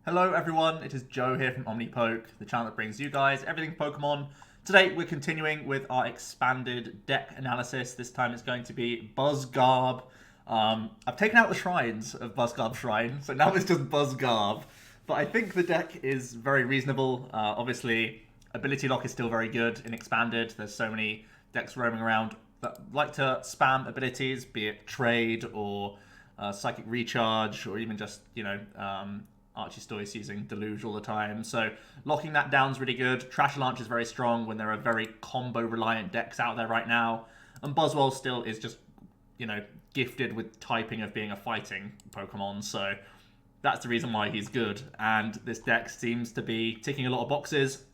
Hello everyone, it is Joe here from OmniPoke, the channel that brings you guys everything Pokemon. Today we're continuing with our expanded deck analysis. This time it's going to be BuzzGarb. I've taken out the shrines of BuzzGarb Shrine, so now it's just BuzzGarb. But I think the deck is very reasonable. Obviously, Ability Lock is still very good in expanded. There's so many decks roaming around that like to spam abilities, be it Trade or Psychic Recharge, or even just, Archie Stoice using Deluge all the time. So locking that down is really good. Trash Launch is very strong when there are very combo-reliant decks out there right now. And Buzzwole still is just, gifted with typing of being a fighting Pokemon. So that's the reason why he's good. And this deck seems to be ticking a lot of boxes,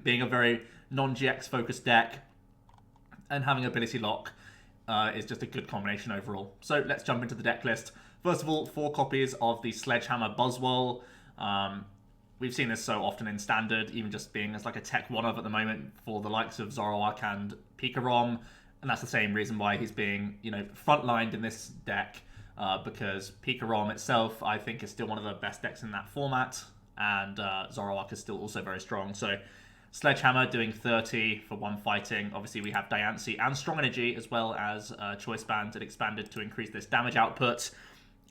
being a very non-GX focused deck. And having Ability Lock is just a good combination overall. So let's jump into the deck list. First of all, 4 copies of the Sledgehammer Buzzwole. We've seen this so often in Standard, even just being as like a tech one-of at the moment for the likes of Zoroark and Pikarom. And that's the same reason why he's being, frontlined in this deck. Because Pikarom itself, I think, is still one of the best decks in that format. And Zoroark is still also very strong. So Sledgehammer doing 30 for 1 fighting. Obviously, we have Diancie and Strong Energy, as well as Choice Band that expanded to increase this damage output.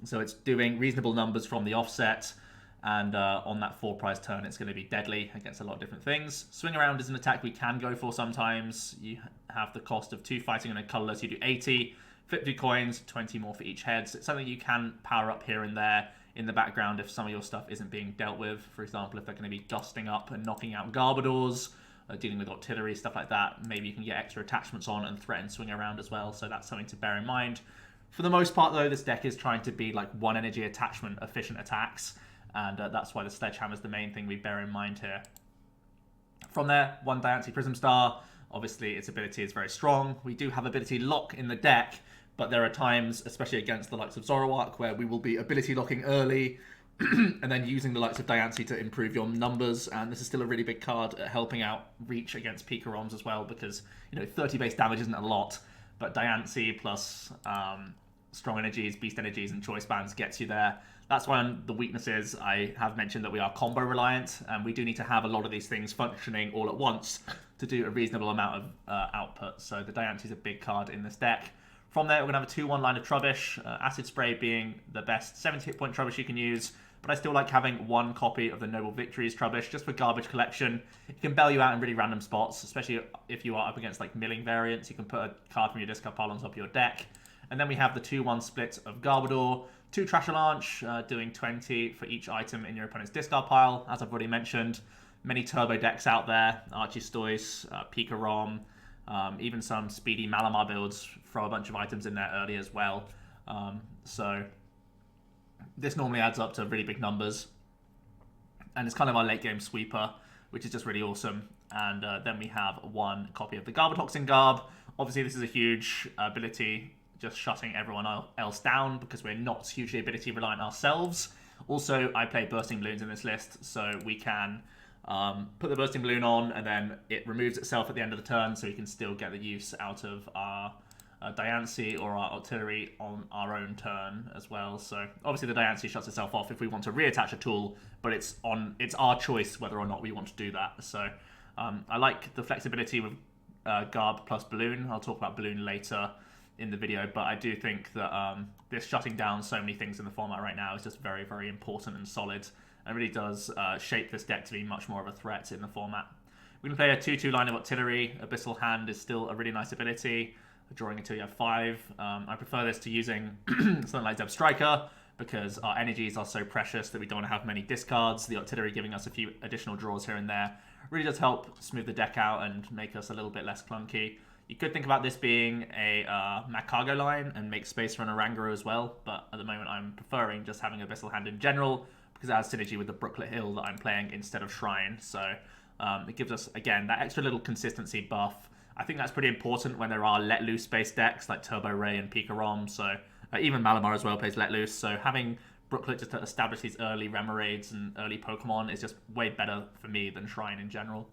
So it's doing reasonable numbers from the offset, and on that 4-prize turn, it's going to be deadly against a lot of different things. Swing Around is an attack we can go for sometimes. You have the cost of 2 fighting and a colorless. You do 80, flip 2 coins, 20 more for each head. So it's something you can power up here and there in the background if some of your stuff isn't being dealt with. For example, if they're going to be dusting up and knocking out Garbodors, dealing with Octillery, stuff like that, maybe you can get extra attachments on and threaten Swing Around as well. So that's something to bear in mind. For the most part, though, this deck is trying to be like 1 energy attachment efficient attacks, and that's why the Sledgehammer is the main thing we bear in mind here. From there, 1 Diancie Prism Star. Obviously, its ability is very strong. We do have Ability Lock in the deck, but there are times, especially against the likes of Zoroark, where we will be Ability Locking early and then using the likes of Diancie to improve your numbers, and this is still a really big card at helping out Reach against Pikaroms as well, because 30 base damage isn't a lot, but Diancie plus Strong Energies, Beast Energies, and Choice Bands gets you there. That's one of the weaknesses. I have mentioned that we are combo reliant, and we do need to have a lot of these things functioning all at once to do a reasonable amount of output. So the Diancie is a big card in this deck. From there, we're going to have a 2-1 line of Trubbish, Acid Spray being the best 70 hit point Trubbish you can use, but I still like having 1 copy of the Noble Victories Trubbish just for garbage collection. It can bail you out in really random spots, especially if you are up against like milling variants. You can put a card from your discard pile on top of your deck. And then we have the 2-1 split of Garbodor, 2 Trash Launch, doing 20 for each item in your opponent's discard pile. As I've already mentioned, many turbo decks out there, Archie Stoice, Pikarom, even some speedy Malamar builds throw a bunch of items in there early as well. So this normally adds up to really big numbers. And it's kind of our late game sweeper, which is just really awesome. And then we have 1 copy of the Garbotoxin Garb. Obviously, this is a huge ability, just shutting everyone else down because we're not hugely ability reliant ourselves. Also, I play Bursting Balloons in this list, so we can put the Bursting Balloon on and then it removes itself at the end of the turn, so we can still get the use out of our Diancie or our Octillery on our own turn as well. So obviously the Diancie shuts itself off if we want to reattach a tool, but it's our choice whether or not we want to do that. So I like the flexibility with Garb plus Balloon. I'll talk about Balloon later in the video, but I do think that this shutting down so many things in the format right now is just very, very important and solid, and really does shape this deck to be much more of a threat in the format. We can play a 2-2 line of Octillery. Abyssal Hand is still a really nice ability, drawing until you have 5. I prefer this to using something like Zeb Striker, because our energies are so precious that we don't want to have many discards. The Octillery giving us a few additional draws here and there really does help smooth the deck out and make us a little bit less clunky. You could think about this being a Macago line and make space for an Oranguru as well, but at the moment I'm preferring just having Abyssal Hand in general because it has synergy with the Brooklet Hill that I'm playing instead of Shrine. So it gives us, again, that extra little consistency buff. I think that's pretty important when there are let loose based decks like Turbo Ray and Pikarom. So even Malamar as well plays let loose. So having Brooklet just to establish these early Remoraids and early Pokemon is just way better for me than Shrine in general.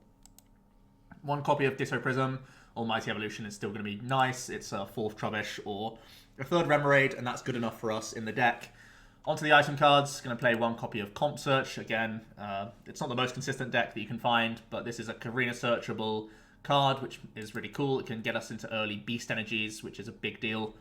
1 copy of Ditto Prism. Almighty Evolution is still going to be nice. It's a 4th Trubbish or a 3rd Remoraid, and that's good enough for us in the deck. Onto the item cards, going to play one copy of Comp Search. Again, it's not the most consistent deck that you can find, but this is a Korrina searchable card, which is really cool. It can get us into early beast energies, which is a big deal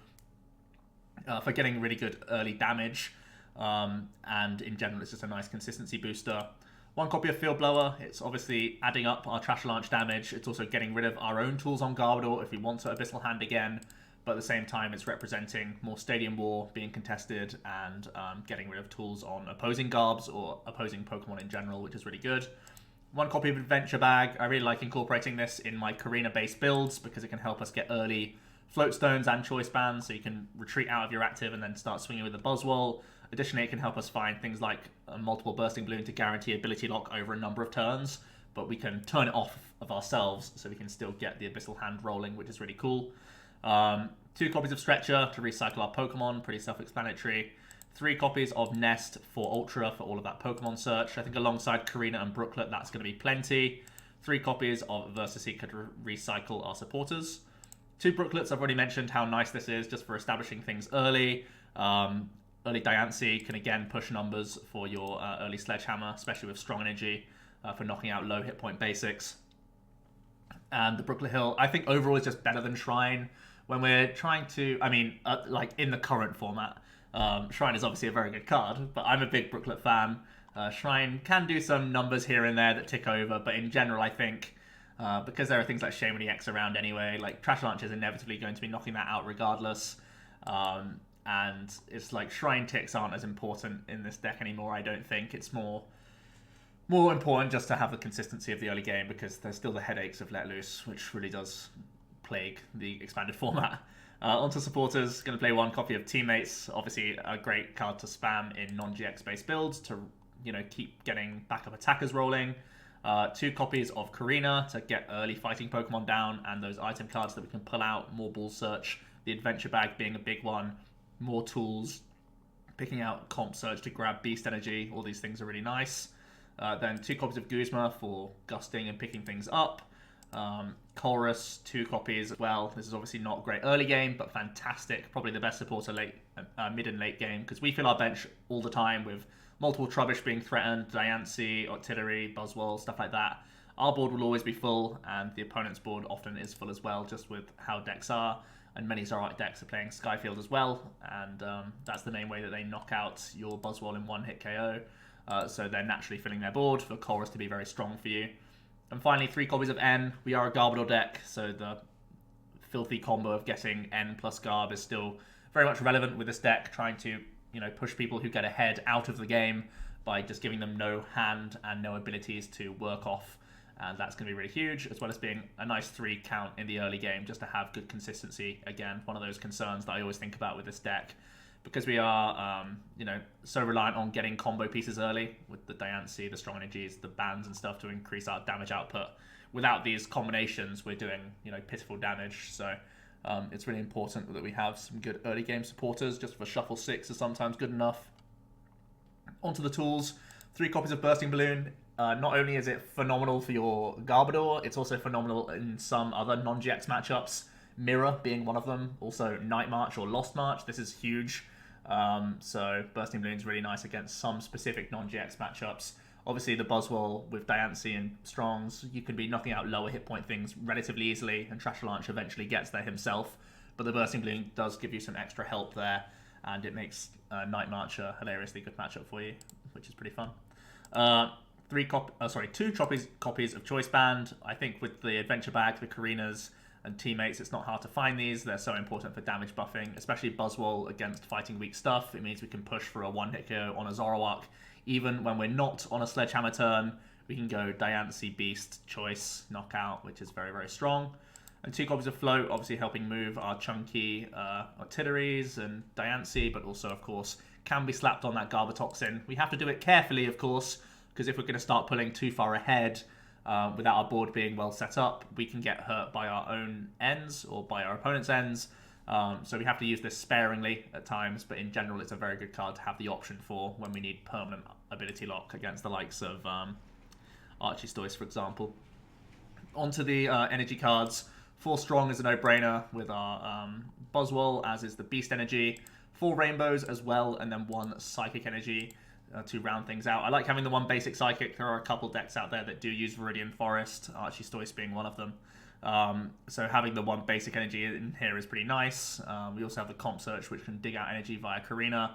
for getting really good early damage. And in general, it's just a nice consistency booster. One copy of Field Blower. It's obviously adding up our Trash Launch damage. It's also getting rid of our own tools on Garbodor if we want to Abyssal Hand again. But at the same time, it's representing more Stadium War being contested and getting rid of tools on opposing Garbs or opposing Pokemon in general, which is really good. One copy of Adventure Bag. I really like incorporating this in my Korrina-based builds because it can help us get early Float Stones and Choice Bands, so you can retreat out of your active and then start swinging with the Buzzwole. Additionally, it can help us find things like a multiple Bursting Balloon to guarantee ability lock over a number of turns, but we can turn it off of ourselves so we can still get the Abyssal Hand rolling, which is really cool. 2 copies of Stretcher to recycle our Pokemon, pretty self-explanatory. 3 copies of Nest for Ultra for all of that Pokemon search. I think alongside Korrina and Brooklet, that's going to be plenty. 3 copies of Versaseeker to recycle our supporters. 2 Brooklets, I've already mentioned how nice this is just for establishing things early. Early Diancie can again push numbers for your early Sledgehammer, especially with strong energy for knocking out low hit point basics. And the Brooklet Hill, I think overall is just better than Shrine. When we're trying to, like in the current format, Shrine is obviously a very good card, but I'm a big Brooklet fan. Shrine can do some numbers here and there that tick over, but in general, I think because there are things like Shaymin EX around anyway, like Trash Launch is inevitably going to be knocking that out regardless. And it's like Shrine ticks aren't as important in this deck anymore, I don't think. It's more important just to have the consistency of the early game because there's still the headaches of Let Loose, which really does plague the expanded format. Onto supporters, going to play 1 copy of Teammates. Obviously a great card to spam in non-GX based builds to keep getting backup attackers rolling. 2 copies of Korrina to get early fighting Pokemon down and those item cards that we can pull out, more Ball Search, the Adventure Bag being a big one, more tools, picking out Comp Search to grab Beast Energy, all these things are really nice. Then 2 copies of Guzma for gusting and picking things up. Colress, 2 copies as well. This is obviously not great early game, but fantastic. Probably the best supporter mid and late game because we fill our bench all the time with multiple Trubbish being threatened, Diancie, Octillery, Buzzwole, stuff like that. Our board will always be full, and the opponent's board often is full as well, just with how decks are. And many Zoroark decks are playing Skyfield as well, and that's the main way that they knock out your Buzzwole in 1-hit KO. So they're naturally filling their board for Colress to be very strong for you. And finally, 3 copies of N. We are a Garbodor deck, so the filthy combo of getting N plus Garb is still very much relevant with this deck, trying to push people who get ahead out of the game by just giving them no hand and no abilities to work off. And that's going to be really huge, as well as being a nice 3 count in the early game just to have good consistency. Again, one of those concerns that I always think about with this deck. Because we are, so reliant on getting combo pieces early with the Diancie, the strong energies, the bands and stuff to increase our damage output. Without these combinations, we're doing, pitiful damage. So it's really important that we have some good early game supporters. Just for shuffle 6 is sometimes good enough. Onto the tools. 3 copies of Bursting Balloon. Not only is it phenomenal for your Garbodor, it's also phenomenal in some other non-GX matchups. Mirror being one of them. Also Night March or Lost March. This is huge. So Bursting Balloon is really nice against some specific non-GX matchups. Obviously the Buzzwole with Diancie and Strongs, you can be knocking out lower hit point things relatively easily, and Trash Launch eventually gets there himself. But the Bursting Balloon does give you some extra help there, and it makes Night March a hilariously good matchup for you, which is pretty fun. 2 copies of Choice Band. I think with the Adventure Bag, the Korrinas, and Teammates, it's not hard to find these. They're so important for damage buffing, especially Buzzwole against fighting weak stuff. It means we can push for a 1-hit KO on a Zoroark. Even when we're not on a Sledgehammer turn, we can go Diancie, Beast, Choice, Knockout, which is very, very strong. And 2 copies of Float, obviously helping move our chunky Octilleries and Diancie, but also, of course, can be slapped on that Garbotoxin. We have to do it carefully, of course, because if we're going to start pulling too far ahead, without our board being well set up, we can get hurt by our own ends or by our opponent's ends. So we have to use this sparingly at times, but in general it's a very good card to have the option for when we need permanent ability lock against the likes of Archiestoise, for example. Onto the energy cards. 4 strong is a no-brainer with our Buzzwole, as is the Beast Energy. 4 rainbows as well, and then 1 psychic energy to round things out. I like having the 1 basic psychic. There are a couple decks out there that do use Viridian Forest, Archie-Stoice being one of them. So having the 1 basic energy in here is pretty nice. We also have the Comp Search, which can dig out energy via Korrina.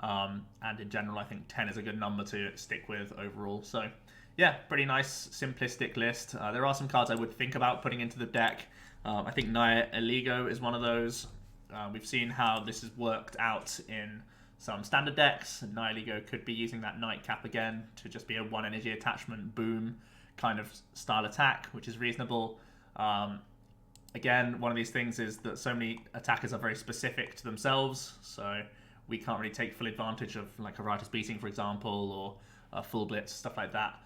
And in general, I think 10 is a good number to stick with overall. So yeah, pretty nice, simplistic list. There are some cards I would think about putting into the deck. I think Naya Eligo is one of those. We've seen how this has worked out in some standard decks. Naya Eligo could be using that Nightcap again to just be a 1 energy attachment, boom, kind of style attack, which is reasonable. Again, one of these things is that so many attackers are very specific to themselves, so we can't really take full advantage of like a Riotous Beating, for example, or a Full Blitz, stuff like that.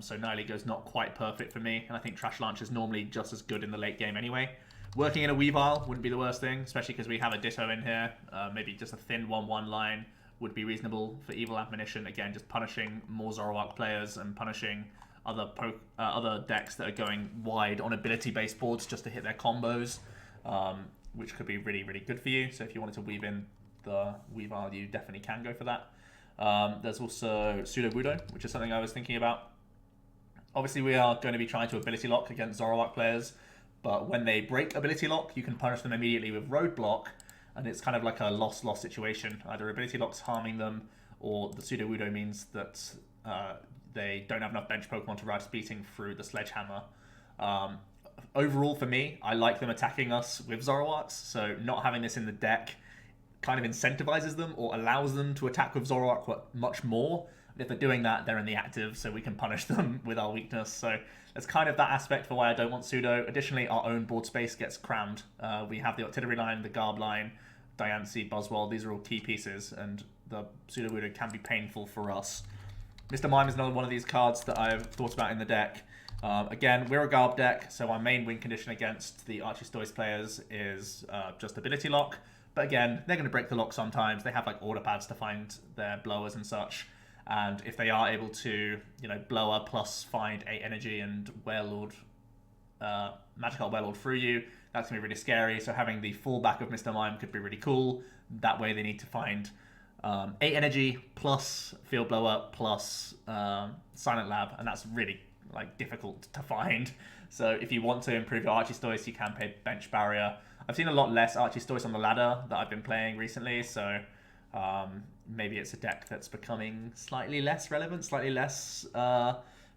So Naya Eligo's not quite perfect for me, and I think Trash Launch is normally just as good in the late game anyway. Working in a Weavile wouldn't be the worst thing, especially because we have a Ditto in here. Maybe just a thin 1-1 line would be reasonable for Evil Admonition. Again, just punishing more Zoroark players and punishing other decks that are going wide on ability-based boards just to hit their combos, which could be really, really good for you. So if you wanted to weave in the Weavile, you definitely can go for that. There's also Sudowoodo, which is something I was thinking about. Obviously, we are going to be trying to ability lock against Zoroark players, but when they break ability lock, you can punish them immediately with Roadblock, and it's kind of like a loss-loss situation. Either ability lock's harming them, or the Sudowoodo means that they don't have enough bench Pokemon to Riotous Beating through the Sledgehammer. Overall, for me, I like them attacking us with Zoroarks, so not having this in the deck kind of incentivizes them or allows them to attack with Zoroark much more. And if they're doing that, they're in the active, so we can punish them with our weakness. So that's kind of that aspect for why I don't want Pseudo. Additionally, our own board space gets crammed. We have the Octillery line, the Garb line, Diancie, Buzzwole. These are all key pieces, and the Sudowoodo can be painful for us. Mr. Mime is another one of these cards that I've thought about in the deck. Again, we're a Garb deck, so our main win condition against the Archie-Stoice players is just Ability Lock. But again, they're going to break the lock sometimes. They have like order pads to find their blowers and such. And if they are able to, blower plus find 8 energy and Warlord, Magikarp Warlord through you, that's going to be really scary. So having the fallback of Mr. Mime could be really cool. That way they need to find 8 energy plus Field Blower plus Silent Lab, and that's really difficult to find. So if you want to improve your Archie-Stoice, you can pay Bench Barrier. I've seen a lot less Archie-Stoice on the ladder that I've been playing recently, so maybe it's a deck that's becoming slightly less relevant, slightly less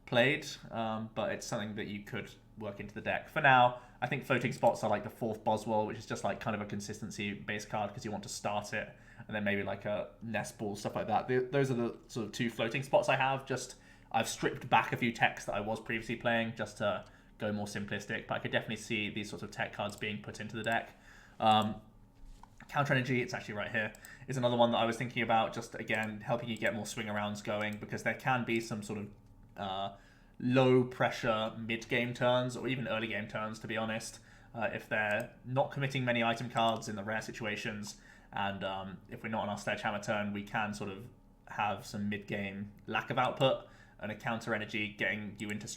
played, but it's something that you could work into the deck. For now, I think Floating Spots are like the 4th Buzzwole, which is just like kind of a consistency-based card because you want to start it, and then maybe like a Nest Ball, stuff like that. Those are the sort of 2 Floating Spots I have. I've stripped back a few techs that I was previously playing just to go more simplistic, but I could definitely see these sorts of tech cards being put into the deck. Counter Energy, it's actually right here, is another one that I was thinking about, just again helping you get more swing arounds going, because there can be some sort of low pressure mid game turns or even early game turns, to be honest, if they're not committing many item cards in the rare situations, and if we're not on our Sledgehammer turn, we can sort of have some mid game lack of output, and a Counter Energy getting you into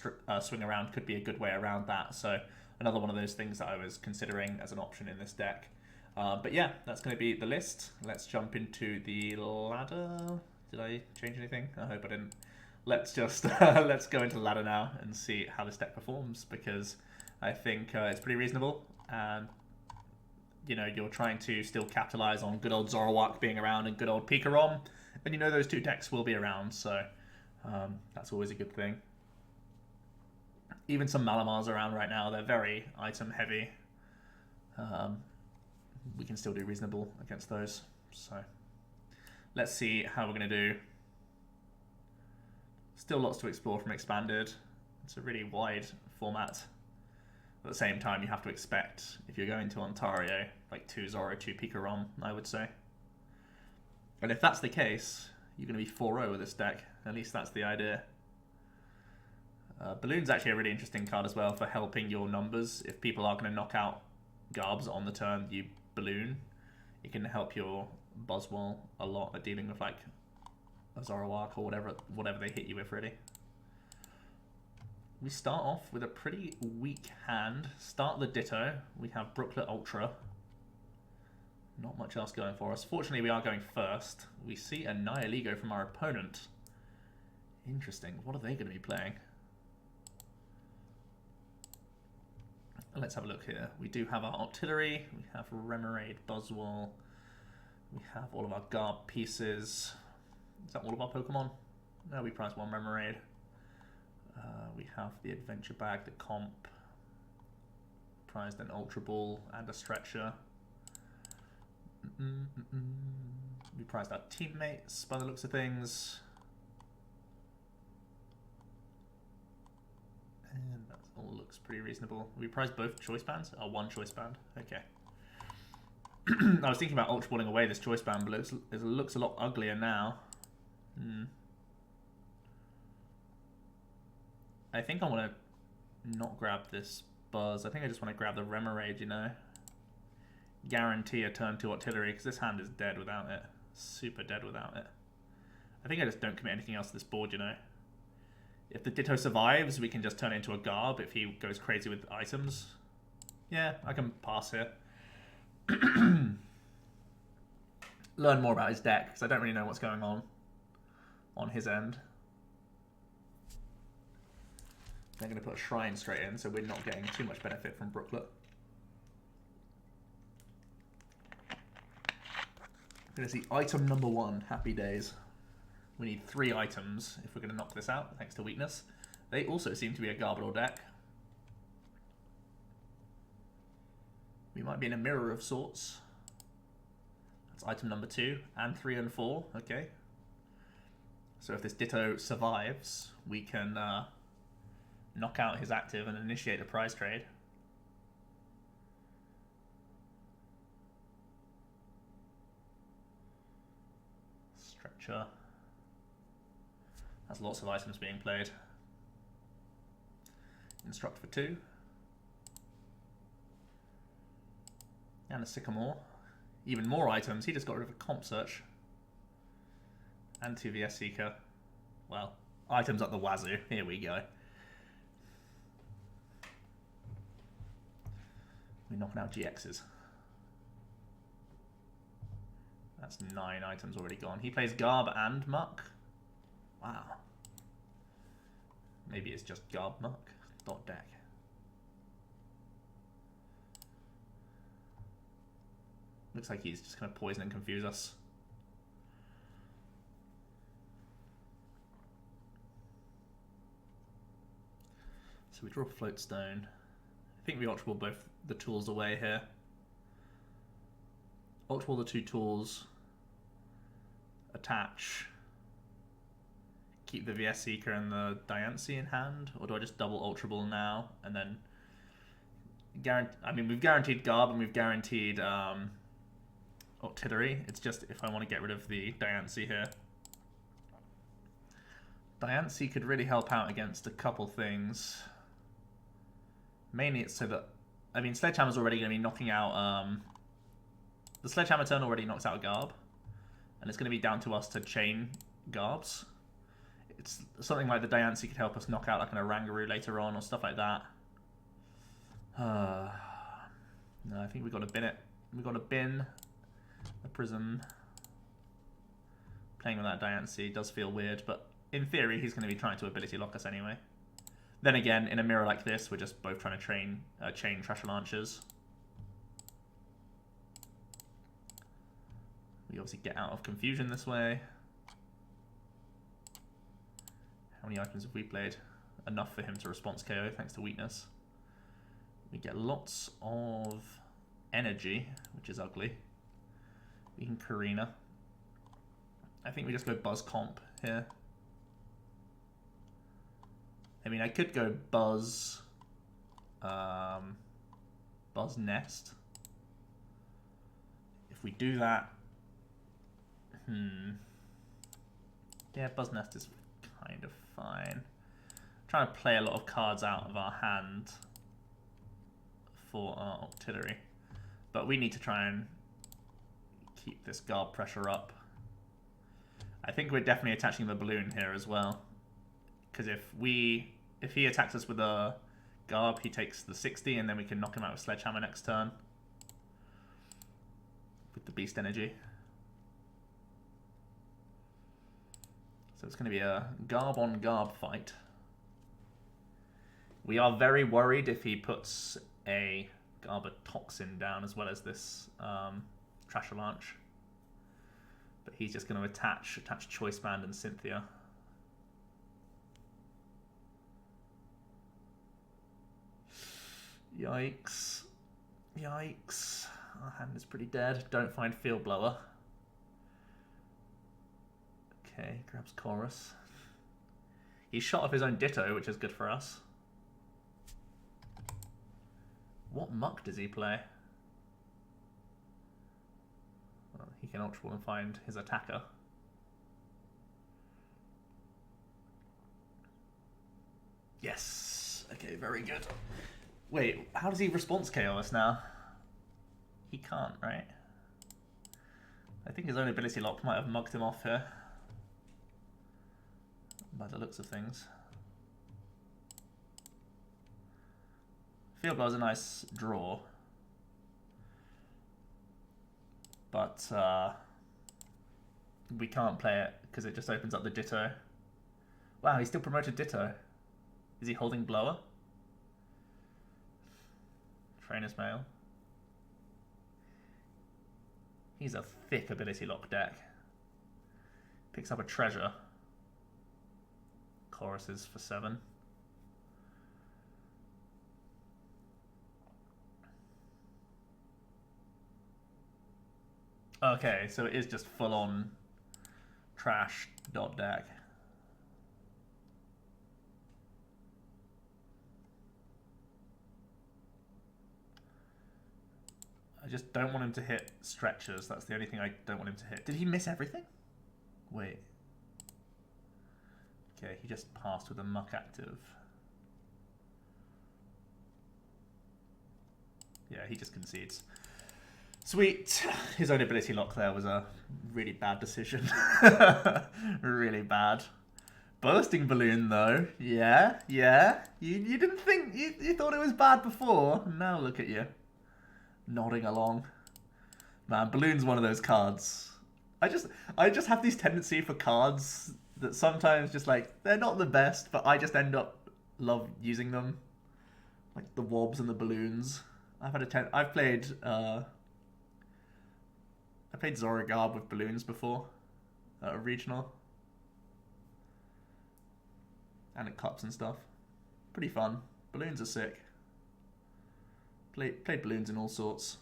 swing around could be a good way around that. So another one of those things that I was considering as an option in this deck. But yeah, that's going to be the list. Let's jump into the ladder. Did I change anything? I hope I didn't. Let's just let's go into the ladder now and see how this deck performs, because I think it's pretty reasonable. And you're trying to still capitalize on good old Zoroark being around and good old Pikarom, and those 2 decks will be around, so that's always a good thing. Even some Malamars around right now. They're very item heavy. We can still do reasonable against those. So let's see how we're going to do. Still lots to explore from Expanded. It's a really wide format. At the same time, you have to expect, if you're going to Ontario, like 2 Zoro, 2 Pikarom, I would say. And if that's the case, you're going to be 4-0 with this deck. At least that's the idea. Balloon's actually a really interesting card as well for helping your numbers. If people are going to knock out Garbs on the turn you Balloon, it can help your Buzzwole a lot at dealing with like a Zoroark or whatever they hit you with, really. We start off with a pretty weak hand. Start the Ditto. We have Brooklet Ultra. Not much else going for us. Fortunately, we are going first. We see a Nihiligo from our opponent. Interesting. What are they going to be playing? Let's have a look here. We do have our Octillery. We have Remoraid, Buzzwole. We have all of our Garb pieces. Is that all of our Pokemon? No, we prize one Remoraid. We have the Adventure Bag, the Comp. Prized an Ultra Ball and a Stretcher. We prized our Teammates by the looks of things. And that all looks pretty reasonable. We prized both choice bands? Oh, one choice band. Okay. I was thinking about Ultra Balling away this choice band, but it looks a lot uglier now. I think I want to not grab this Buzz. I think I just want to grab the Remoraid, you know. Guarantee a turn 2 Octillery, because this hand is dead without it. Super dead without it. I think I just don't commit anything else to this board, you know. If the Ditto survives, we can just turn it into a Garb if he goes crazy with items. Yeah, I can pass here. Learn more about his deck, because I don't really know what's going on his end. They're going to put a Shrine straight in, so we're not getting too much benefit from Brooklet. We're going to see item number 1, Happy Days. We need 3 items if we're going to knock this out, thanks to weakness. They also seem to be a Garbodor deck. We might be in a mirror of sorts. That's item number 2, and 3 and 4, okay. So if this Ditto survives, we can knock out his active and initiate a prize trade. Stretcher. Has lots of items being played. Instruct for 2. And a Sycamore. Even more items. He just got rid of a Comp Search. And 2 VS Seeker. Well, items up the wazoo. Here we go. We're knocking out GXs. That's 9 items already gone. He plays Garb and Muck. Wow. Maybe it's just Garb Muck. Dot deck. Looks like he's just going to poison and confuse us. So we drop a Float Stone. I think we Ultra Ball both the tools away here. Ultra Ball the 2 tools. Attach. Keep the VS Seeker and the Diancie in hand, or do I just double Ultra Ball now and then I mean, we've guaranteed Garb and we've guaranteed Octillery. It's just if I want to get rid of the Diancie here. Diancie could really help out against a couple things. Mainly it's so that, I mean, Sledgehammer's already going to be knocking out, the Sledgehammer turn already knocks out Garb, and it's going to be down to us to chain Garbs. It's something like the Diancie could help us knock out like an Orangaroo later on or stuff like that. No, I think we've got to bin it. We've got to bin the Prism. Playing with that Diancie does feel weird, but in theory he's going to be trying to ability lock us anyway. Then again, in a mirror like this, we're just both trying to chain Treasure Launchers. We obviously get out of confusion this way. How many items have we played? Enough for him to response KO, thanks to weakness. We get lots of energy, which is ugly. We can Korrina. I think we just go Buzz Comp here. I mean, I could go Buzz Nest. If we do that, yeah, Buzz Nest is kind of fine. I'm trying to play a lot of cards out of our hand for our Octillery, but we need to try and keep this Garb pressure up. I think we're definitely attaching the balloon here as well, because if he attacks us with a Garb, he takes the 60, and then we can knock him out with Sledgehammer next turn. With the Beast Energy. So it's going to be a Garb on Garb fight. We are very worried if he puts a Garbotoxin down as well as this Trash Avalanche. But he's just going to attach Choice Band and Cynthia. Yikes. Yikes. Our hand is pretty dead. Don't find Field Blower. Okay, grabs Chorus. He shot off his own Ditto, which is good for us. What muck does he play? Well, he can Ultra Ball and find his attacker. Yes. Okay, very good. Wait, how does he response KO us now? He can't, right? I think his own ability lock might have mugged him off here. By the looks of things. Field Blower is a nice draw. But we can't play it because it just opens up the Ditto. Wow, he still promoted Ditto. Is he holding Blower? Trainer's Mail. He's a thick ability lock deck. Picks up a treasure. Choruses for 7. Okay, so it is just full on trash dot deck. I just don't want him to hit stretchers. That's the only thing I don't want him to hit. Did he miss everything? Wait. Okay, he just passed with a muck active. Yeah, he just concedes. Sweet. His own ability lock there was a really bad decision. Really bad. Bursting Balloon though. Yeah, yeah. You didn't think, you thought it was bad before. Now look at you. Nodding along. Man, Balloon's one of those cards. I just have this tendency for cards that sometimes just like, they're not the best, but I just end up love using them. Like the Wobs and the Balloons. I've played Zorogarb with Balloons before at a regional. And at cups and stuff. Pretty fun. Balloons are sick. Played Balloons in all sorts.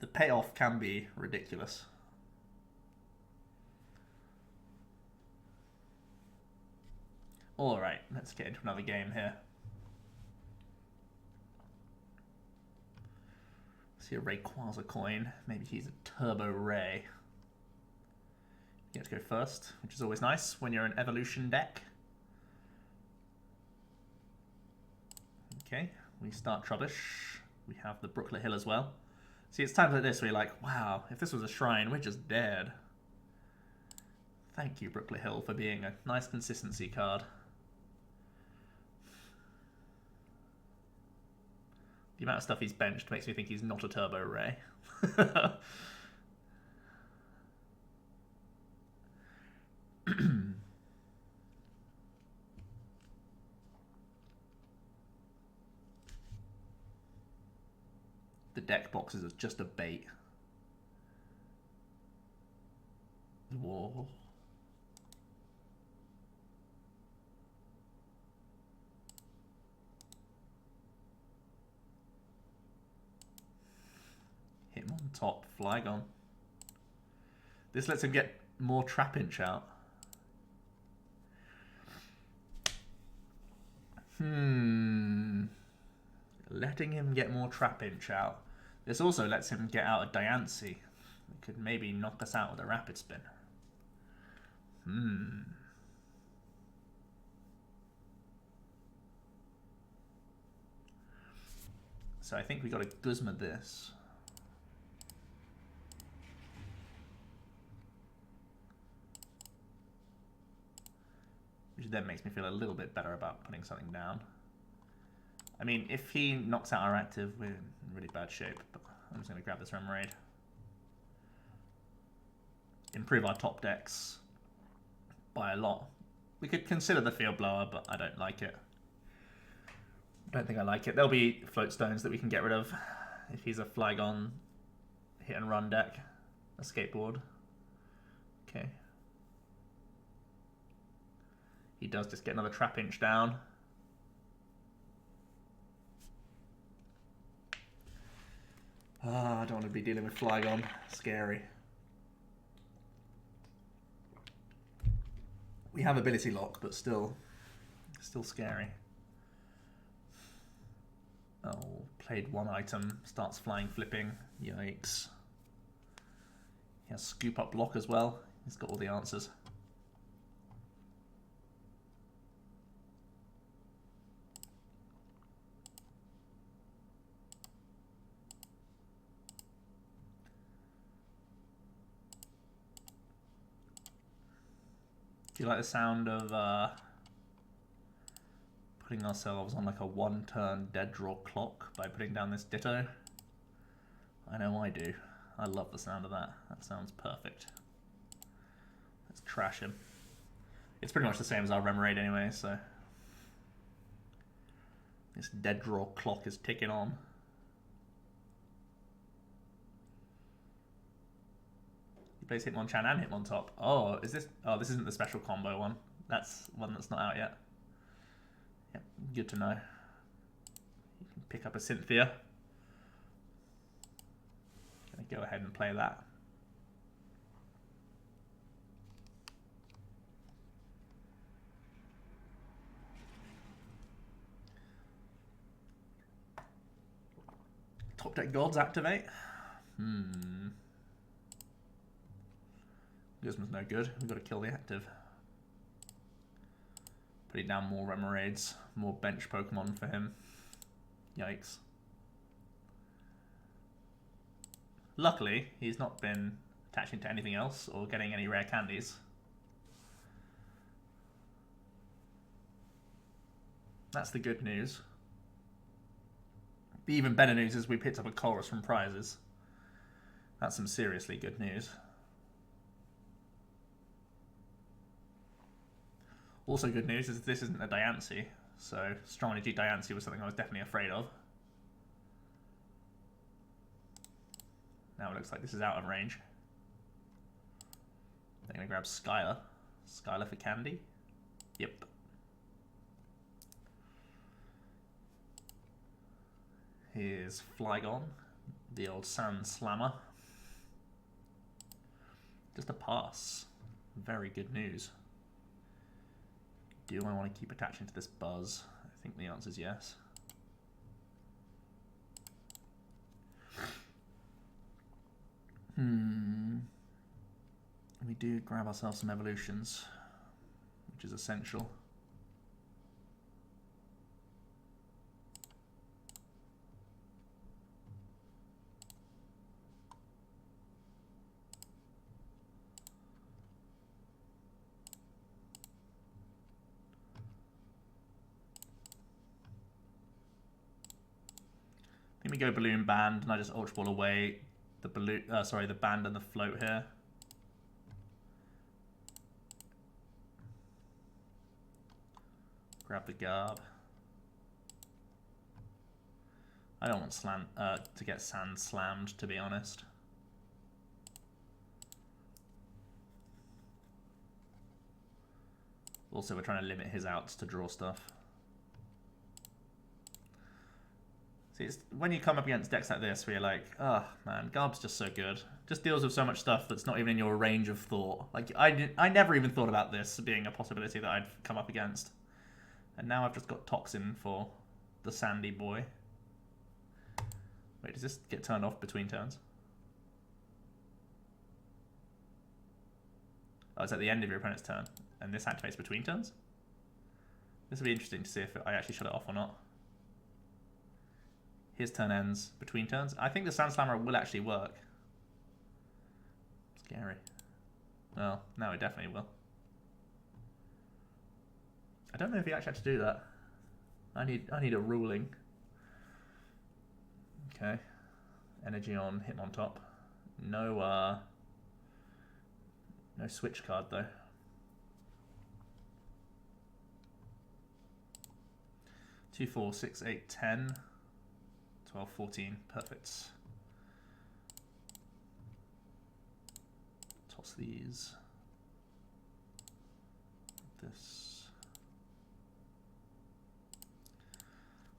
The payoff can be ridiculous. Alright, let's get into another game here. See a Rayquaza coin. Maybe he's a Turbo Ray. You get to go first, which is always nice when you're an evolution deck. Okay, we start Trubbish. We have the Brooklet Hill as well. See, it's times like this where you're like, wow, if this was a shrine, we're just dead. Thank you, Brooklet Hill, for being a nice consistency card. The amount of stuff he's benched makes me think he's not a Turbo Ray. The deck boxes are just a bait. Whoa. Hit him on top, Flygon. This lets him get more Trapinch out. Letting him get more Trapinch out. This also lets him get out a Diancie. It could maybe knock us out with a Rapid Spin. So I think we got to Guzma this. Which then makes me feel a little bit better about putting something down. I mean, if he knocks out our active, we're in really bad shape. But I'm just going to grab this Remoraid. Improve our top decks by a lot. We could consider the Field Blower, but I don't like it. Don't think I like it. There'll be float stones that we can get rid of if he's a Flygon hit and run deck. A skateboard. Okay. He does just get another Trapinch down. Ah, I don't want to be dealing with Flygon. Scary. We have ability lock, but still scary. Oh, played one item, starts flying, flipping. Yikes. He has scoop up block as well. He's got all the answers. Do you like the sound of putting ourselves on like a one-turn dead draw clock by putting down this Ditto? I know I do. I love the sound of that. That sounds perfect. Let's trash him. It's pretty much the same as our Remoraid anyway, so this dead draw clock is ticking on. He plays Hitmonchan and Hitmontop. Oh, is this? Oh, this isn't the special combo one. That's one that's not out yet. Yep, good to know. You can pick up a Cynthia. Gonna go ahead and play that. Top deck gods activate. Guzma's no good. We've got to kill the active. Putting down more Remoraids, more bench Pokemon for him. Yikes. Luckily, he's not been attaching to anything else or getting any rare candies. That's the good news. The even better news is we picked up a Colress from prizes. That's some seriously good news. Also good news is this isn't a Diancie, so Strong Energy Diancie was something I was definitely afraid of. Now it looks like this is out of range. They're going to grab Skylar. Skylar for candy? Yep. Here's Flygon, the old Sand Slammer. Just a pass. Very good news. Do I want to keep attaching to this Buzz? I think the answer is yes. We do grab ourselves some evolutions, which is essential. I think we go Balloon Band, and I just Ultra Ball away the balloon. Sorry, the band and the float here. Grab the Garb. I don't want to get Sand Slammed, to be honest. Also, we're trying to limit his outs to draw stuff. See, it's when you come up against decks like this where you're like, oh man, Garb's just so good. Just deals with so much stuff that's not even in your range of thought. Like, I never even thought about this being a possibility that I'd come up against. And now I've just got Toxin for the Sandy boy. Wait, does this get turned off between turns? Oh, it's at the end of your opponent's turn. And this activates between turns? This will be interesting to see if I actually shut it off or not. His turn ends between turns. I think the Sand Slammer will actually work. Scary. Well, now it definitely will. I don't know if he actually had to do that. I need a ruling. Okay. Energy on, Hitmontop. No switch card though. 2, 4, 6, 8, 10, 12, 14. Perfect. Toss these. This.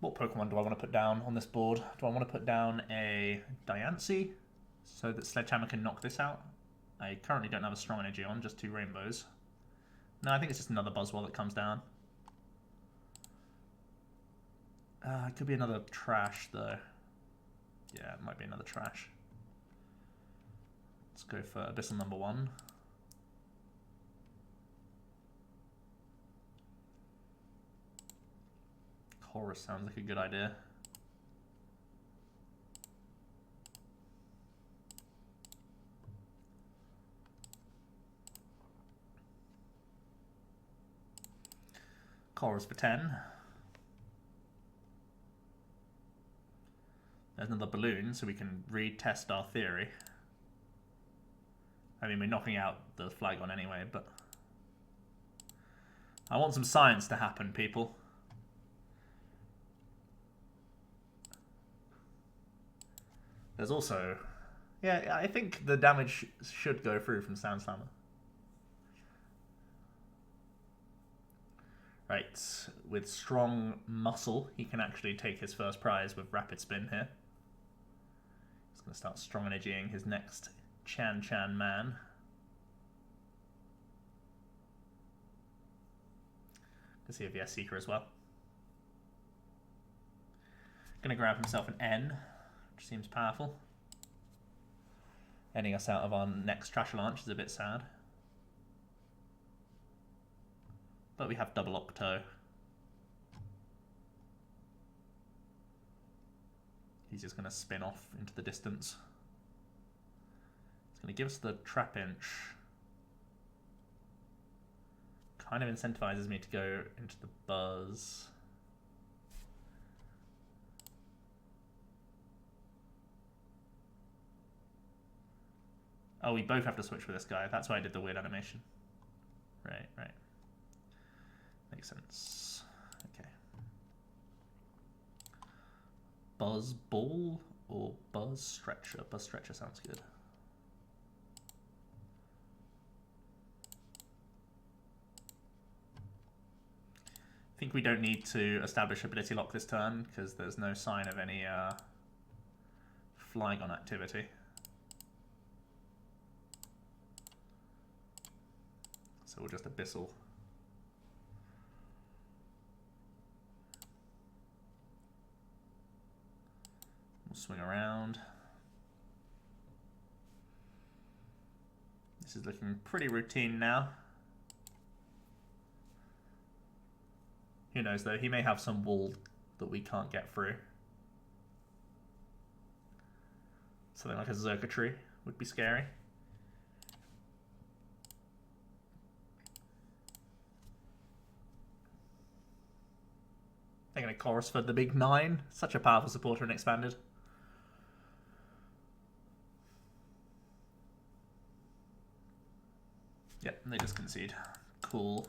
What Pokemon do I want to put down on this board? Do I want to put down a Diancie so that Sledgehammer can knock this out? I currently don't have a strong energy on, just 2 rainbows. No, I think it's just another Buzzwole that comes down. It could be another trash though. Yeah, it might be another trash. Let's go for Abyssal number 1. Korrina sounds like a good idea. Korrina for 10. There's another balloon, so we can retest our theory. I mean, we're knocking out the Flygon anyway, but I want some science to happen, people. There's also... yeah, I think the damage should go through from Sound Slammer. Right, with strong muscle, he can actually take his first prize with Rapid Spin here. He's going to start strong energying his next Chan man. Let's see if he has Seeker as well. Going to grab himself an N, which seems powerful. Ending us out of our next Trash Launch is a bit sad. But we have double Octo. He's just going to spin off into the distance. It's going to give us the Trapinch. Kind of incentivizes me to go into the Buzz. Oh, we both have to switch with this guy. That's why I did the weird animation. Right. Makes sense. Okay. Buzzball or Buzz Stretcher? Buzz Stretcher sounds good. I think we don't need to establish ability lock this turn because there's no sign of any Flygon activity. So we'll just Abyssal. We'll swing around. This is looking pretty routine now. Who knows though, he may have some wall that we can't get through. Something like a Xurkitree would be scary. They're going to Chorus for the big 9. Such a powerful supporter in Expanded. Yep, they just concede. Cool.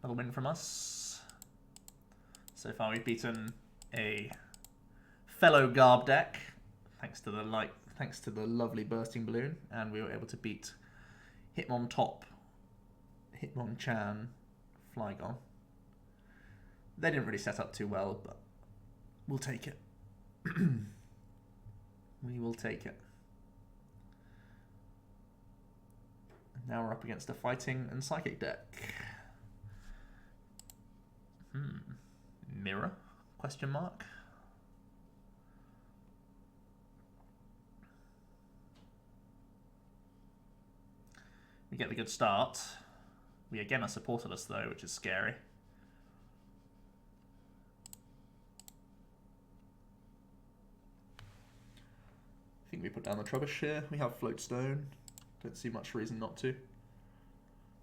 Another win from us. So far we've beaten a fellow Garb deck, thanks to the lovely Bursting Balloon, and we were able to beat Hitmontop, Hitmonchan, Flygon. They didn't really set up too well, but we'll take it. We will take it. And now we're up against a Fighting and Psychic deck. Mirror? Question mark? We get the good start. We again are supportless though, which is scary. I think we put down the Trubbish here. We have Float Stone. Don't see much reason not to.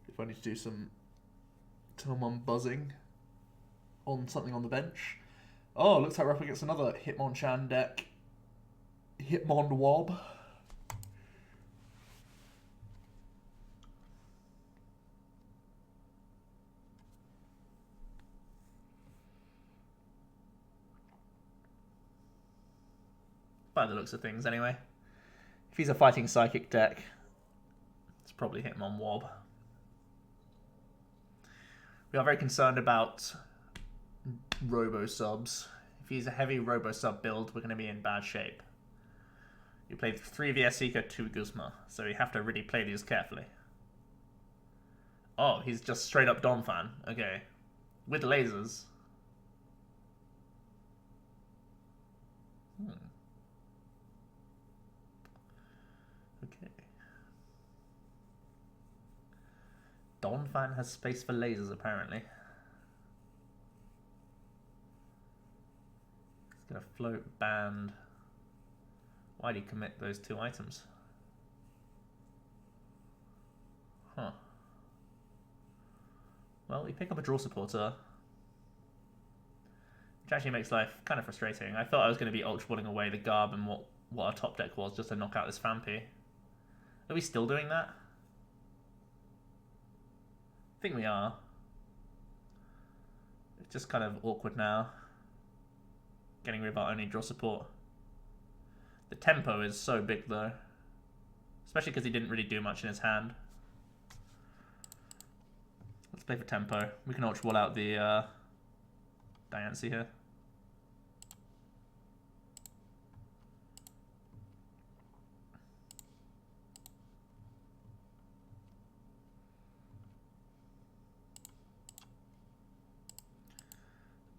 If I need to do some turn 1 buzzing on something on the bench. Oh, looks like we're up against another Hitmonchan deck. Hitmonwob. By the looks of things, anyway. If he's a fighting psychic deck, it's probably Hitmonwob. We are very concerned about Robo subs. If he's a heavy Robo sub build, we're going to be in bad shape. You played 3 VS Seeker, 2 Guzma, so you have to really play these carefully. Oh, he's just straight up Donphan. Okay. With lasers. Okay. Donphan has space for lasers, apparently. He's gonna float, band. Why did he commit those 2 items? Huh. Well, we pick up a draw supporter, which actually makes life kind of frustrating. I thought I was going to be Ultra Balling away the Garb and what our top deck was just to knock out this Phanpy. Are we still doing that? I think we are. It's just kind of awkward now. Getting rid of our only draw support. The tempo is so big though. Especially because he didn't really do much in his hand. Let's play for tempo. We can Ultra Ball out the Diancie here.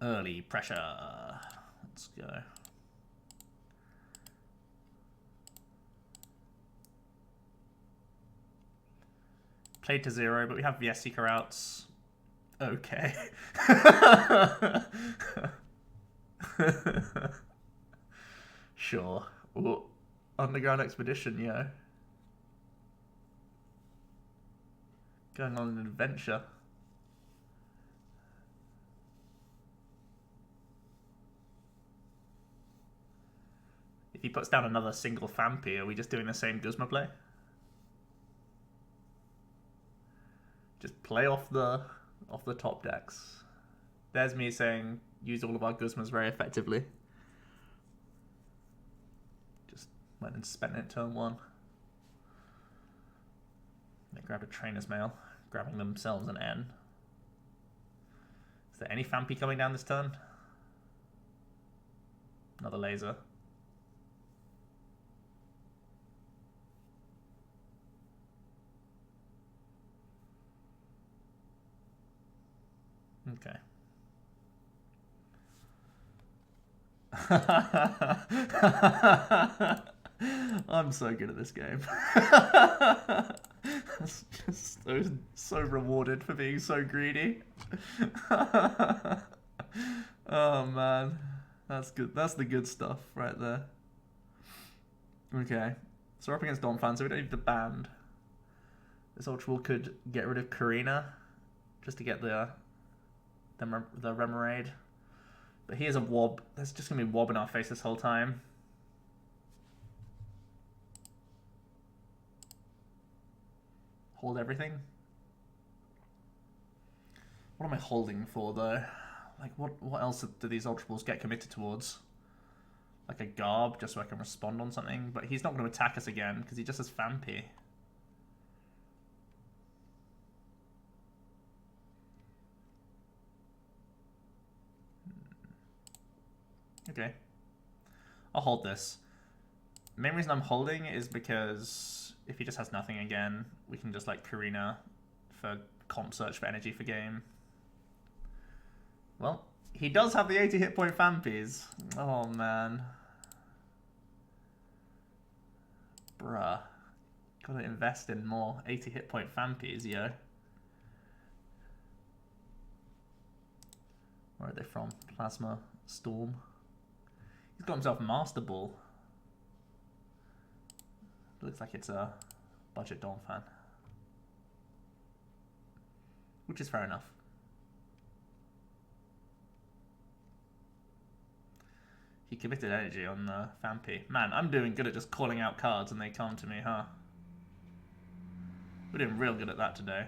Early pressure. Let's go. Played to 0, but we have VS Seeker outs. Okay. Sure. Ooh. Underground Expedition, yo. Going on an adventure. If he puts down another single Phanpy, are we just doing the same Guzma play? Just play off the top decks. There's me saying use all of our Guzmas very effectively. Just went and spent it turn 1. They grabbed a Trainer's Mail, grabbing themselves an N. Is there any Phanpy coming down this turn? Another laser. Okay. I'm so good at this game. That's just so rewarded for being so greedy. Oh man, that's good. That's the good stuff right there. Okay, so we're up against Donphan, so we don't need the band. This Ultra Ball could get rid of Korrina just to get the Remoraid. But he is a Wob. There's just going to be Wob in our face this whole time. Hold everything. What am I holding for though? Like what else do these Ultra Balls get committed towards? Like a Garb, just so I can respond on something. But he's not going to attack us again because he just has Phanpy. Okay. I'll hold this. The main reason I'm holding is because if he just has nothing again, we can just like Korrina for comp search for energy for game. Well, he does have the 80 hit point Phanpys. Oh man. Bruh. Gotta invest in more 80 hit point Phanpys, yo. Where are they from? Plasma Storm. He's got himself Master Ball. Looks like it's a budget Donphan. Which is fair enough. He committed energy on the Fampi. Man, I'm doing good at just calling out cards and they come to me, huh? We're doing real good at that today.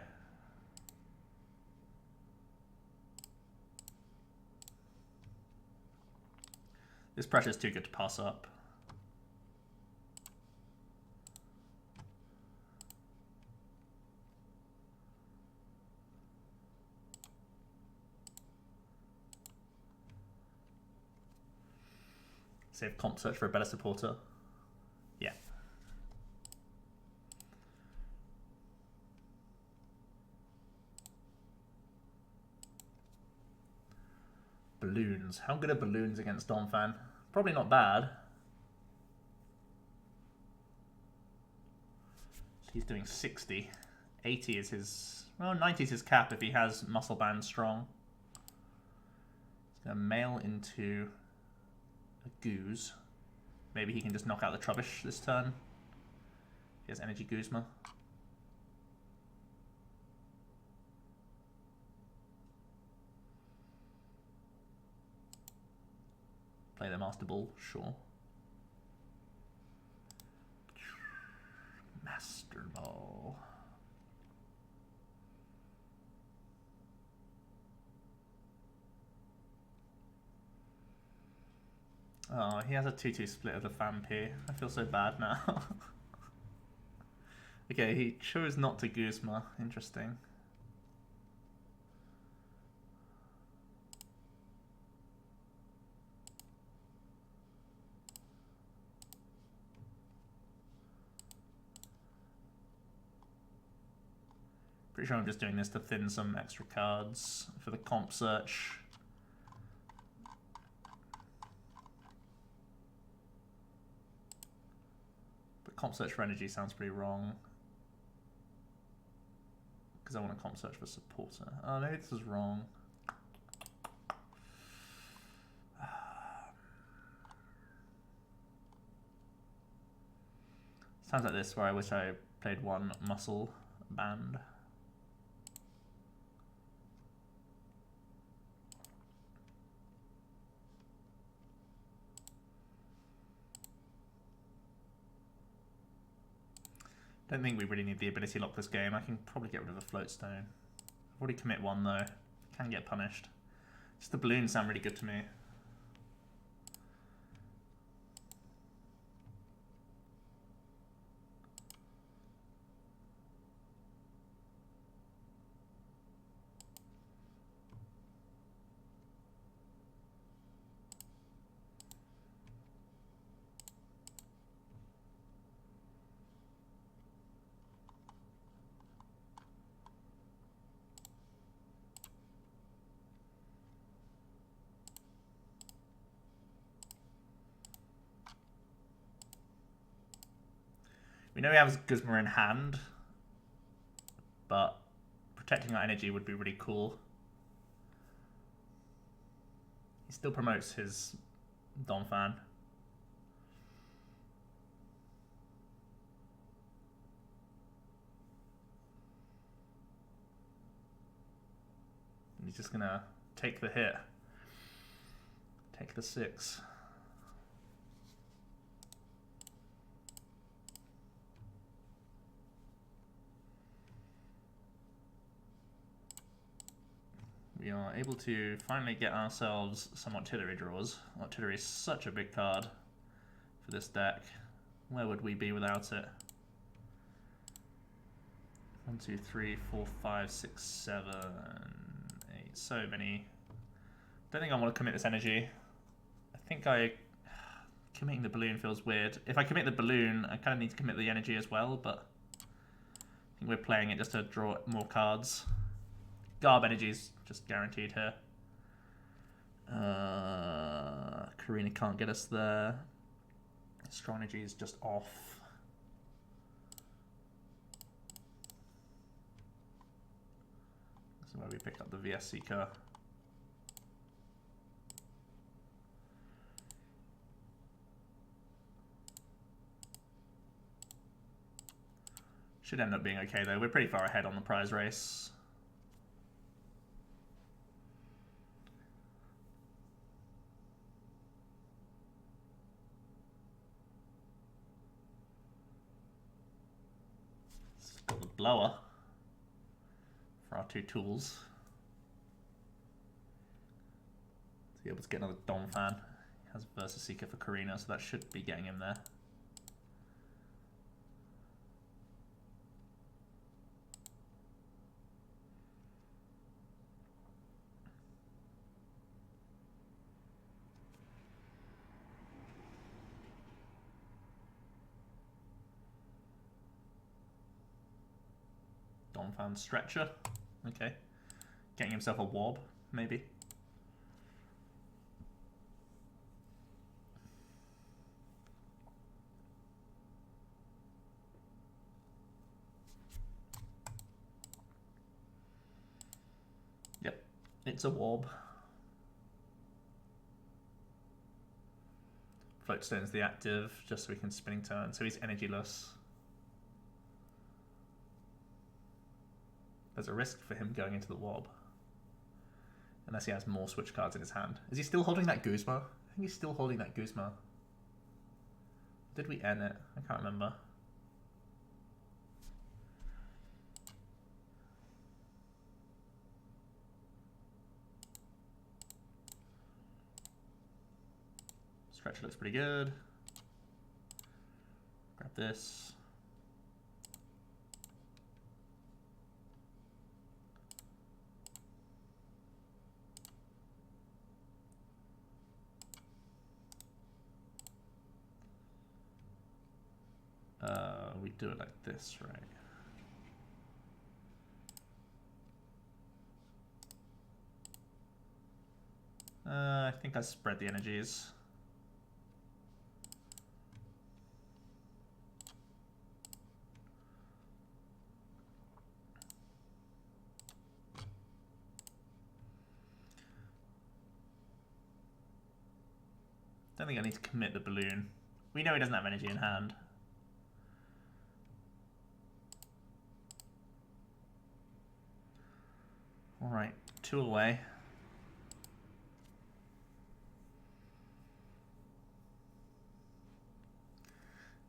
This pressure's too good to pass up. Save comp search for a better supporter. Yeah. Balloons. How good are balloons against Donphan? Probably not bad. So he's doing 60. 80 is his... Well, 90 is his cap if he has Muscle Band strong. He's going to mail into a Guz. Maybe he can just knock out the Trubbish this turn. He has Energy Guzma. Play the Master Ball, sure. Master Ball. Oh, he has a 2-2 split of the Fampi. I feel so bad now. Okay, he chose not to Guzma. Interesting. Pretty sure I'm just doing this to thin some extra cards for the comp search. But comp search for energy sounds pretty wrong. Because I want to comp search for supporter. Oh, maybe this is wrong. Sounds like this, where I wish I played one muscle band. Don't think we really need the ability lock this game. I can probably get rid of a float stone. I've already commit one though. Can get punished. Just the balloons sound really good to me. We know he has Guzma in hand, but protecting that energy would be really cool. He still promotes his Donphan. He's just gonna take the hit. Take the 6. We are able to finally get ourselves some Octillery draws. Octillery is such a big card for this deck. Where would we be without it? 1, 2, 3, 4, 5, 6, 7, 8. So many. Don't think I want to commit this energy. I think committing the balloon feels weird. If I commit the balloon, I kind of need to commit the energy as well, but I think we're playing it just to draw more cards. Garb energy is just guaranteed here. Korrina can't get us there. Strong energy is just off. This is where we pick up the VS Seeker. Should end up being okay though. We're pretty far ahead on the prize race. Blower for our 2 tools. To be able to get another Donphan. He has Versus Seeker for Korrina, so that should be getting him there. Donphan Stretcher. Okay. Getting himself a Wob, maybe. Yep, it's a Wob. Floatstone's the active, just so we can spinning turn, so he's energyless. There's a risk for him going into the Wob. Unless he has more switch cards in his hand. Is he still holding that Guzma? I think he's still holding that Guzma. Did we end it? I can't remember. Stretcher looks pretty good. Grab this. We do it like this, right? I think I spread the energies. Don't think I need to commit the balloon. We know he doesn't have energy in hand. Alright, 2 away.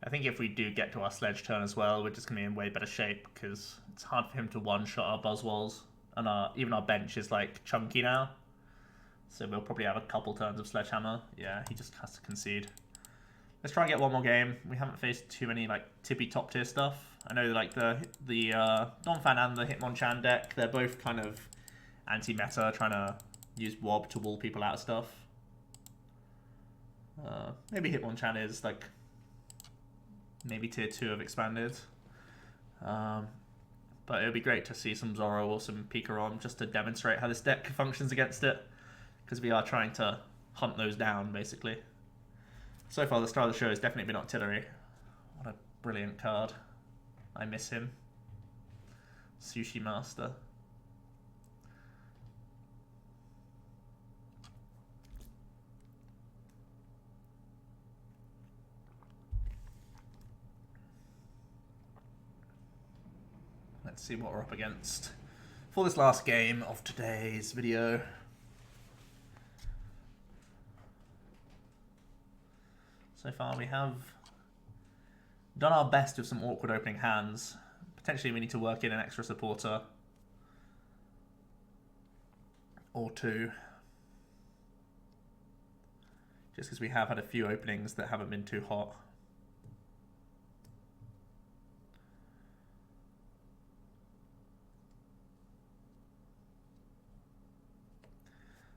I think if we do get to our sledge turn as well, we're just going to be in way better shape because it's hard for him to one-shot our Buzzwoles. And even our bench is like chunky now. So we'll probably have a couple turns of Sledgehammer. Yeah, he just has to concede. Let's try and get one more game. We haven't faced too many like tippy top tier stuff. I know like the Donphan and the Hitmonchan deck, they're both kind of anti-meta, trying to use Wob to wall people out of stuff. Maybe Hitmonchan is like maybe tier 2 of expanded. But it would be great to see some Zoro or some Pikarom just to demonstrate how this deck functions against it. Because we are trying to hunt those down, basically. So far, the star of the show has definitely been Octillery. What a brilliant card. I miss him. Sushi Master. Let's see what we're up against for this last game of today's video. So far we have done our best with some awkward opening hands. Potentially we need to work in an extra supporter or 2. Just because we have had a few openings that haven't been too hot.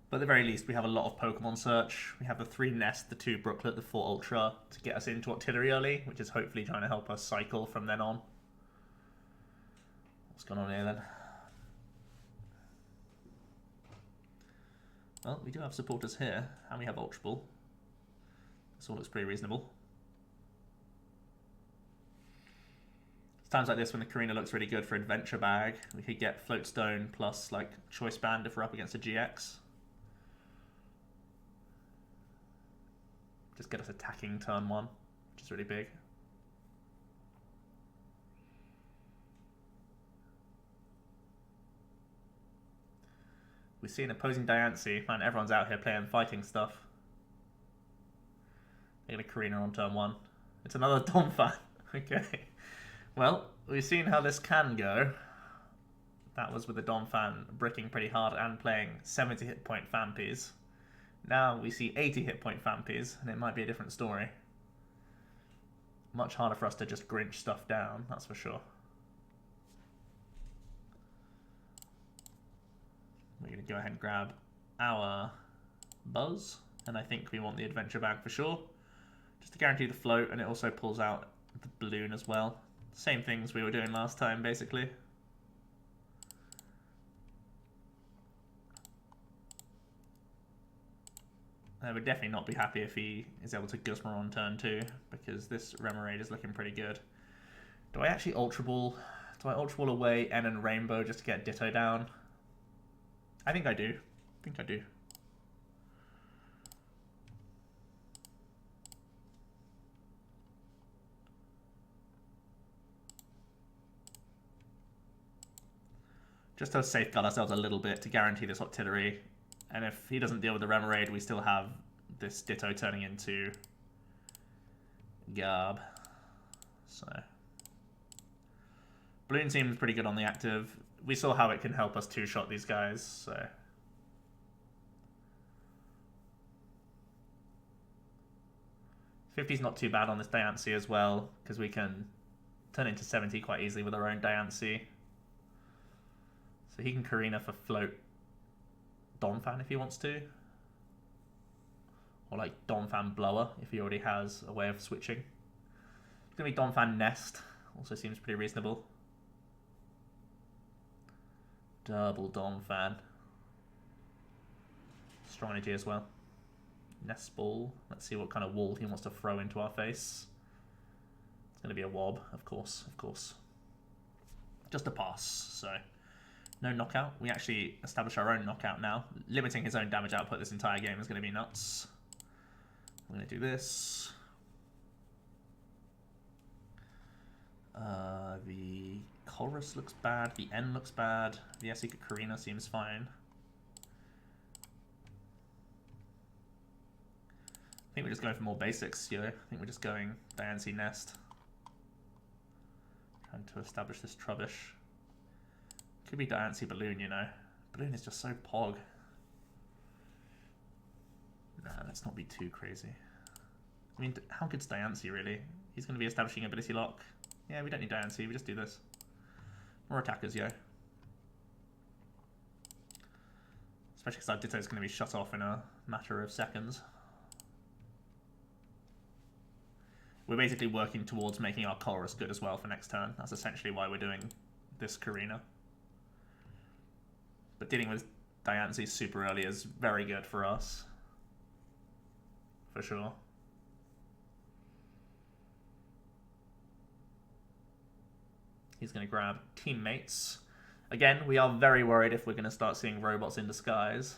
But at the very least, we have a lot of Pokemon search. We have the 3 Nest, the 2 Brooklet, the 4 Ultra to get us into Octillery early, which is hopefully trying to help us cycle from then on. What's going on here then? Well, we do have supporters here, and we have Ultra Ball. This all looks pretty reasonable. It's times like this when the Korrina looks really good for Adventure Bag. We could get Floatstone plus like Choice Band if we're up against a GX. Just get us attacking turn 1, which is really big. We see an opposing Diancie. Man, everyone's out here playing fighting stuff. They're going to Korrina on turn 1. It's another Donphan. Okay. Well, we've seen how this can go. That was with the Donphan bricking pretty hard and playing 70 hit point Fampies. Now we see 80 hit point Fampies, and it might be a different story. Much harder for us to just Grinch stuff down, that's for sure. We're going to go ahead and grab our Buzz, and I think we want the Adventure Bag for sure, just to guarantee the float, and it also pulls out the balloon as well. Same things we were doing last time, basically. I would definitely not be happy if he is able to Guzma on turn 2, because this Remoraid is looking pretty good. Do I actually Ultra Ball? Do I Ultra Ball away N and Rainbow just to get Ditto down? I think I do. I think I do. Just to safeguard ourselves a little bit to guarantee this Octillery. And if he doesn't deal with the Remoraid, we still have this Ditto turning into Garb. So Balloon seems pretty good on the active. We saw how it can help us two-shot these guys, so 50's not too bad on this Diancie as well, because we can turn into 70 quite easily with our own Diancie. So he can Korrina for float Donphan if he wants to. Or like Donphan Blower if he already has a way of switching. It's going to be Donphan Nest. Also seems pretty reasonable. Double Donphan. Strong energy as well. Nest Ball. Let's see what kind of wall he wants to throw into our face. It's going to be a Wob, of course, of course. Just a pass, so no knockout. We actually establish our own knockout now. Limiting his own damage output this entire game is going to be nuts. I'm going to do this. The Colress looks bad. The N looks bad. The SE Korrina seems fine. I think we're just going for more basics, yo. I think we're just going Diancie Nest. Trying to establish this Trubbish. Could be Diancie Balloon, you know. Balloon is just so pog. Nah, let's not be too crazy. I mean, how good's Diancie, really? He's going to be establishing Ability Lock. Yeah, we don't need Diancie, we just do this. More attackers, yo. Especially because our Ditto is going to be shut off in a matter of seconds. We're basically working towards making our Colress good as well for next turn. That's essentially why we're doing this Korrina. But dealing with Diancie super early is very good for us. For sure. He's going to grab Teammates. Again, we are very worried if we're going to start seeing robots in disguise.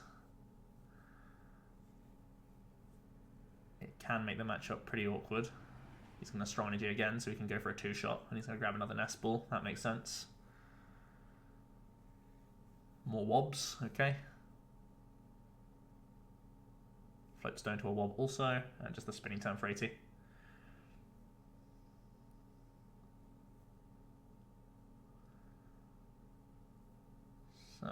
It can make the matchup pretty awkward. He's going to strong energy again, so we can go for a two-shot, and he's going to grab another Nest Ball. That makes sense. More Wobs, okay. Float Stone to a Wob also, and just a spinning turn for 80. So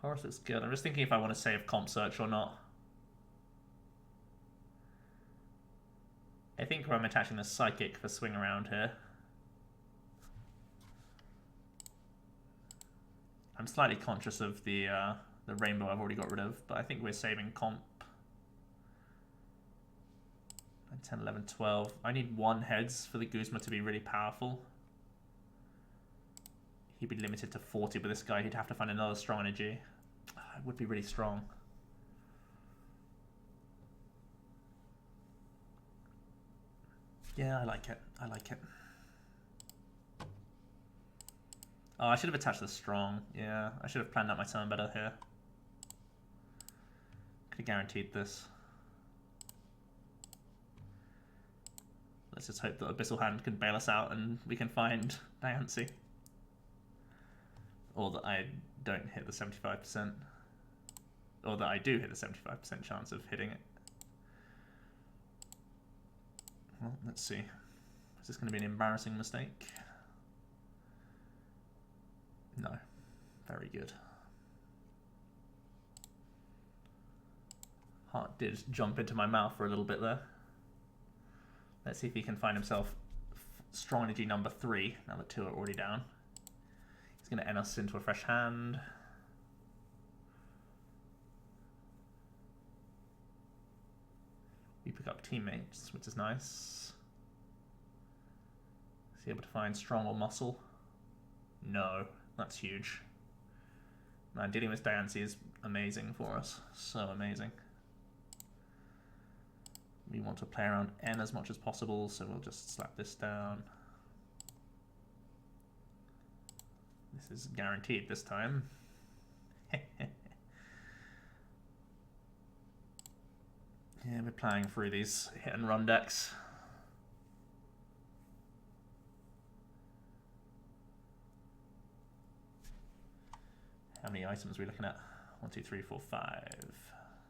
Korress looks good. I'm just thinking if I want to save Comp Search or not. I think I'm attaching the Psychic for swing around here. I'm slightly conscious of the Rainbow I've already got rid of, but I think we're saving Comp. 10, 11, 12. I need 1 heads for the Guzma to be really powerful. He'd be limited to 40 with this guy. He'd have to find another strong energy. It would be really strong. Yeah, I like it. I like it. Oh, I should have attached the strong. Yeah, I should have planned out my turn better here. Could have guaranteed this. Let's just hope that Abyssal Hand can bail us out and we can find Diancie. Or that I don't hit the 75%. Or that I do hit the 75% chance of hitting it. Well, let's see. Is this going to be an embarrassing mistake? No. Very good. Heart did jump into my mouth for a little bit there. Let's see if he can find himself strong energy number 3, now that 2 are already down. He's going to end us into a fresh hand. We pick up Teammates, which is nice. Is he able to find strong or muscle? No, that's huge. Man, dealing with Diancie is amazing for us. So amazing. We want to play around N as much as possible, so we'll just slap this down. This is guaranteed this time. Yeah, we're playing through these hit and run decks. How many items are we looking at? 1, 2, 3, 4, 5,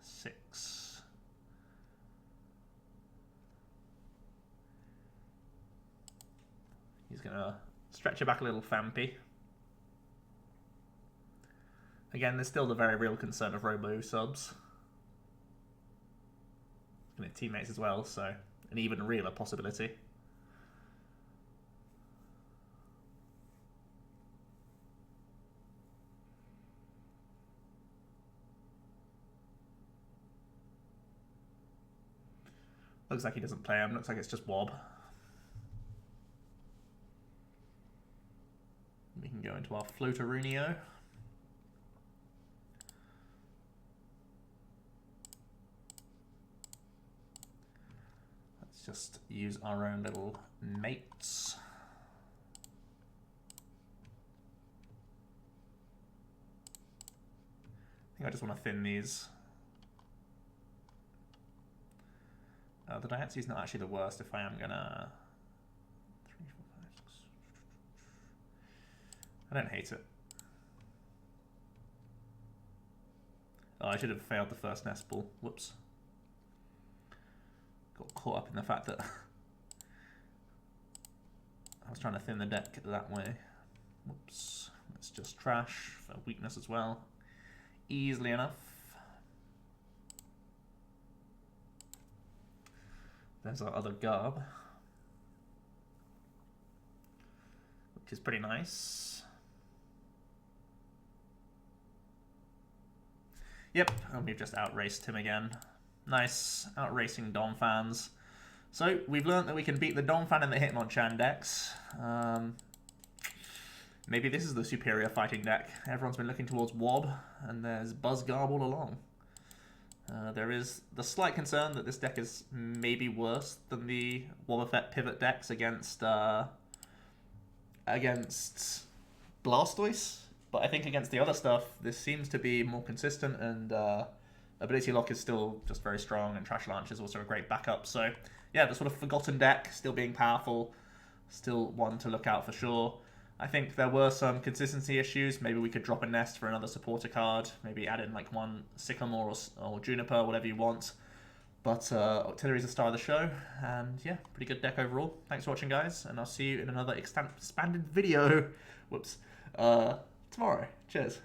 6. He's gonna stretch it back a little, Fampy. Again, there's still the very real concern of Robo subs. And Teammates as well, so an even realer possibility. Looks like he doesn't play him, looks like it's just Wob. We can go into our Floaterunio. Let's just use our own little mates. I think I just want to thin these. The Diancie is not actually the worst if I am gonna... 3, 4, 5, 6. I don't hate it. Oh, I should have failed the first nest ball. Whoops. Got caught up in the fact that I was trying to thin the deck that way. Whoops. Let's just trash for weakness as well. Easily enough. There's our other Garb, which is pretty nice. Yep, and we've just outraced him again. Nice, outracing Donphans. So, we've learned that we can beat the Donphan and the Hitmonchan decks. Maybe this is the superior fighting deck. Everyone's been looking towards Wob, and there's BuzzGarb all along. There is the slight concern that this deck is maybe worse than the Wobbuffet pivot decks against Blastoise, but I think against the other stuff, this seems to be more consistent, and Ability Lock is still just very strong, and Trash Launch is also a great backup. So yeah, the sort of forgotten deck, still being powerful, still one to look out for sure. I think there were some consistency issues. Maybe we could drop a nest for another supporter card. Maybe add in like one Sycamore or Juniper, whatever you want. But Octillery is the star of the show. And yeah, pretty good deck overall. Thanks for watching, guys. And I'll see you in another expanded video. Whoops. Tomorrow. Cheers.